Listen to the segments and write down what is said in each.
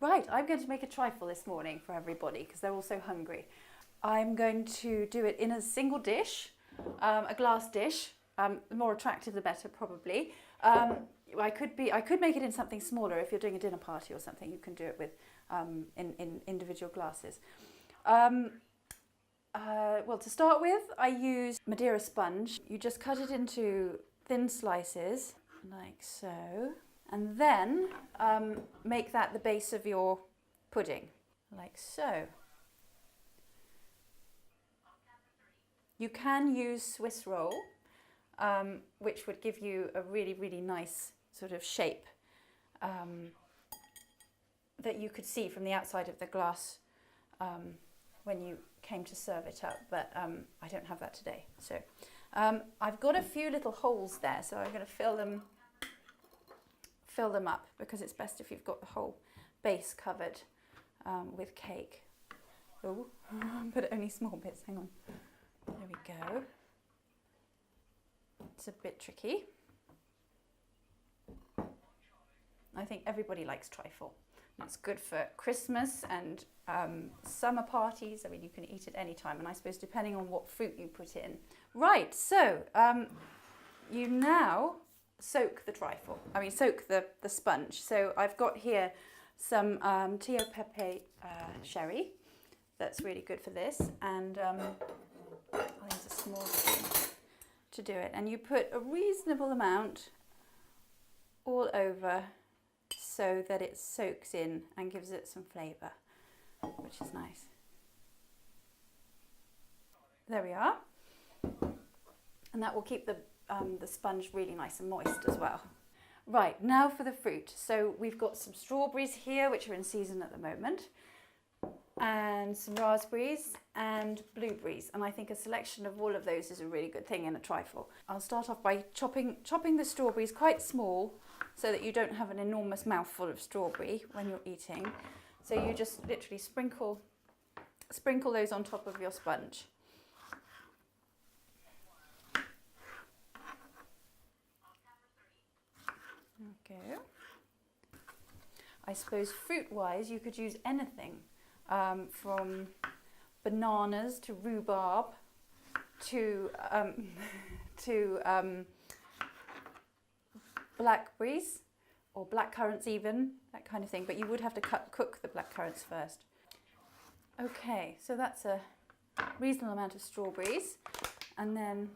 Right, I'm going to make a trifle this morning for everybody because they're all so hungry. I'm going to do it in a single dish, a glass dish. The more attractive the better, probably. I could make it in something smaller. If you're doing a dinner party or something, you can do it with in individual glasses. Well, to start with, I use Madeira sponge. You just cut it into thin slices, like so, and then make that the base of your pudding, like so. You can use Swiss roll, which would give you a really, really nice sort of shape that you could see from the outside of the glass when you came to serve it up, but I don't have that today. So I've got a few little holes there, so I'm going to fill them up because it's best if you've got the whole base covered with cake. Oh, but only small bits, hang on. There we go. It's a bit tricky. I think everybody likes trifle. It's good for Christmas and summer parties. I mean, you can eat it any time, and I suppose depending on what fruit you put in. Right, so you now soak the trifle. I mean, soak the sponge. So I've got here some Tio Pepe sherry. That's really good for this, and I'll use a small spoon to do it. And you put a reasonable amount all over so that it soaks in and gives it some flavour, which is nice. There we are. And that will keep the sponge really nice and moist as well. Right, now for the fruit. So we've got some strawberries here, which are in season at the moment, and some raspberries and blueberries. And I think a selection of all of those is a really good thing in a trifle. I'll start off by chopping the strawberries quite small so that you don't have an enormous mouthful of strawberry when you're eating. So you just literally sprinkle those on top of your sponge. Okay. I suppose fruit-wise, you could use anything from bananas to rhubarb to blackberries or blackcurrants even, that kind of thing. But you would have to cook the blackcurrants first. Okay, so that's a reasonable amount of strawberries, and then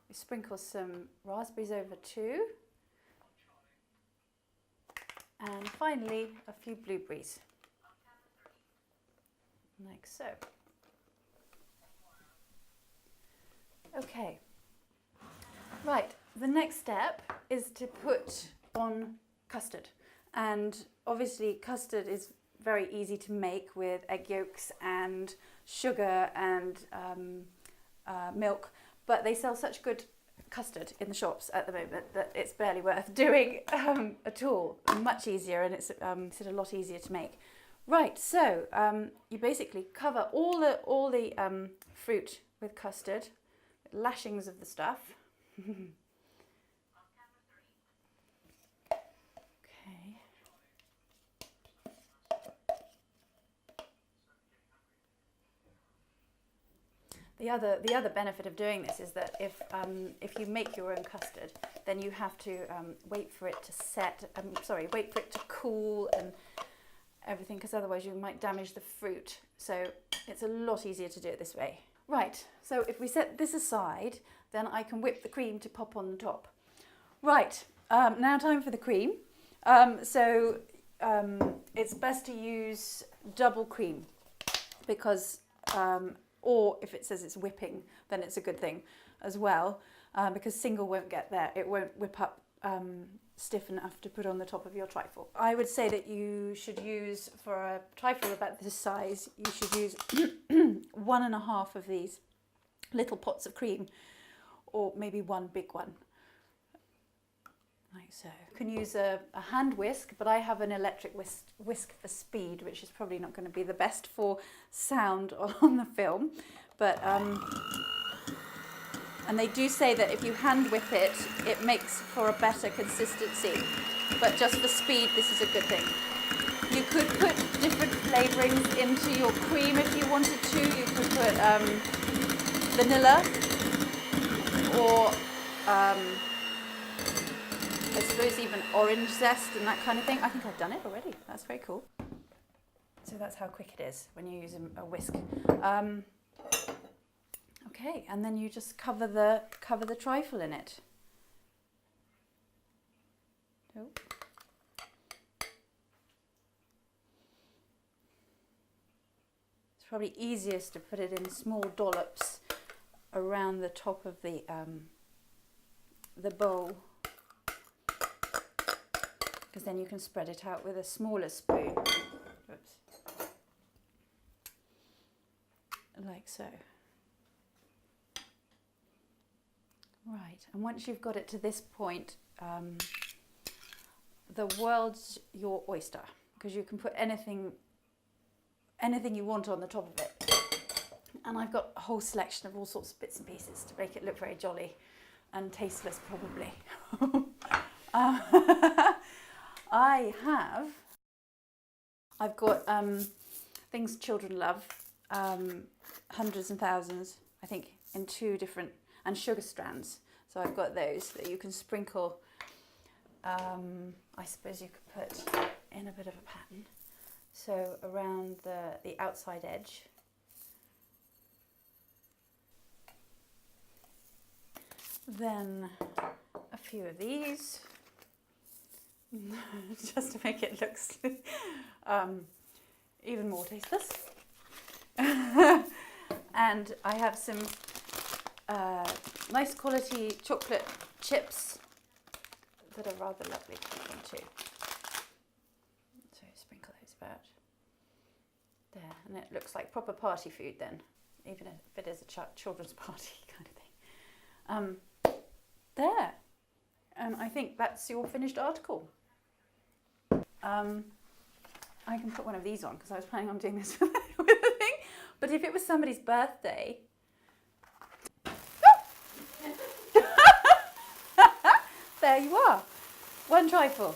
we sprinkle some raspberries over too. And finally, a few blueberries, like so. Okay, right, the next step is to put on custard. And obviously custard is very easy to make with egg yolks and sugar and milk, but they sell such good custard in the shops at the moment that it's barely worth doing at all. Much easier, and it's a lot easier to make. Right, so you basically cover all the fruit with custard, lashings of the stuff. Okay. The other benefit of doing this is that if you make your own custard, then you have to wait for it to set. Wait for it to cool and everything, because otherwise you might damage the fruit. So it's a lot easier to do it this way. Right. So if we set this aside, then I can whip the cream to pop on the top. Right. Now time for the cream. It's best to use double cream because. Or if it says it's whipping, then it's a good thing as well, because single won't get there. It won't whip up stiff enough to put on the top of your trifle. I would say that you should use, for a trifle about this size, you should use 1.5 of these little pots of cream, or maybe one big one, like so. You can use a hand whisk, but I have an electric whisk for speed, which is probably not going to be the best for sound on the film, but And they do say that if you hand whip it, it makes for a better consistency. But just for speed, this is a good thing. You could put different flavourings into your cream if you wanted to. You could put vanilla or I suppose even orange zest and that kind of thing. I think I've done it already. That's very cool. So that's how quick it is when you use a whisk. Okay, and then you just cover the trifle in it. Oh. It's probably easiest to put it in small dollops around the top of the bowl, because then you can spread it out with a smaller spoon. Oops. Like so. Right, and once you've got it to this point, the world's your oyster, because you can put anything you want on the top of it. And I've got a whole selection of all sorts of bits and pieces to make it look very jolly and tasteless, probably. I've got things children love, hundreds and thousands, I think, in 2 different, and sugar strands. So I've got those that you can sprinkle. I suppose you could put in a bit of a pattern. So around the outside edge. Then a few of these, just to make it look even more tasteless. And I have some nice quality chocolate chips that are rather lovely to put on too. So sprinkle those about there, and it looks like proper party food then, even if it is a children's party kind of thing. There, and I think that's your finished article. I can put one of these on because I was planning on doing this with the thing, but if it was somebody's birthday, there you are, one trifle.